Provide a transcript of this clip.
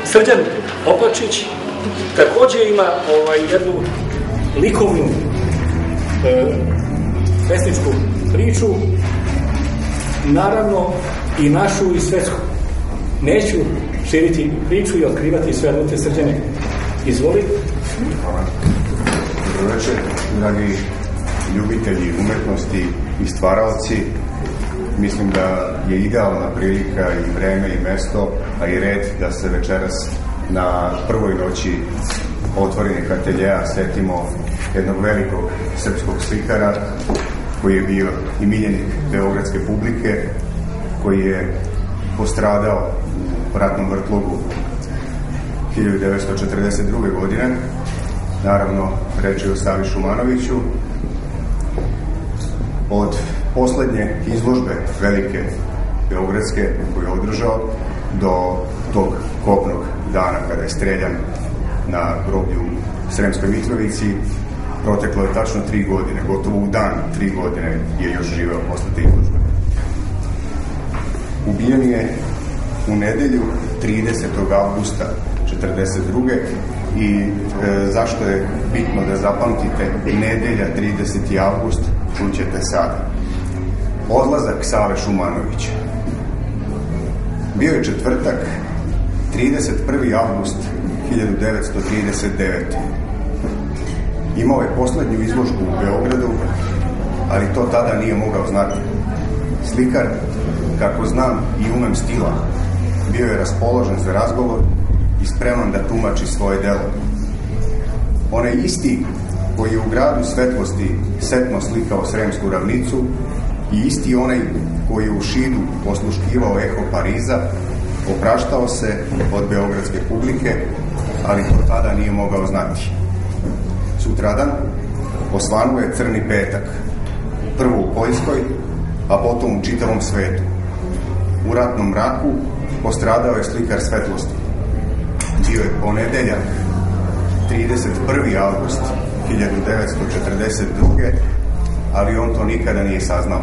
Srđan Opačić takođe ima jednu likovnu pesničku priču, naravno i našu i svetsku. Neću širiti priču i otkrivati sve adute. Srđane, izvoli. Hvala. Dobro večer, dragi ljubitelji umetnosti i stvaraoci. Mislim da je idealna prilika i vreme i mesto, a i red da se večeras na prvoj noći otvorenih ateljeja setimo jednog velikog srpskog slikara koji je bio i miljenik beogradske publike, koji je postradao u ratnom vrtlogu 1942. godine. Naravno, reč je o Savi Šumanoviću. Od poslednje izložbe velike beogradske koju je održao do tog kobnog dana kada je streljan na groblju u Sremskoj Mitrovici proteklo je tačno 3 godine, gotovo u dan 3 godine je još živeo posle te izložbe. Ubijen je u nedelju 30. avgusta 1942. i zašto je bitno da zapamtite nedelja 30. avgust, čućete sada. Odlazak Save Šumanovića. Bio je četvrtak, 31. avgust 1939. Imao je poslednju izložbu u Beogradu, ali to tada nije mogao znati. Slikar, kako znam i umem stila, bio je raspoložen za razgovor i spreman da tumači svoje delo. Onaj isti koji je u gradu svetlosti setno slikao Sremsku ravnicu i isti onaj koji je u Šidu osluškivao eho Pariza, opraštao se od beogradske publike, ali to tada nije mogao znati. Sutradan osvanuo je Crni petak, prvo u Poljskoj, a potom u čitavom svetu. U ratnom mraku postradao je slikar svetlosti. Bio je ponedeljak, 31. avgust 1942. ali on to nikada nije saznao.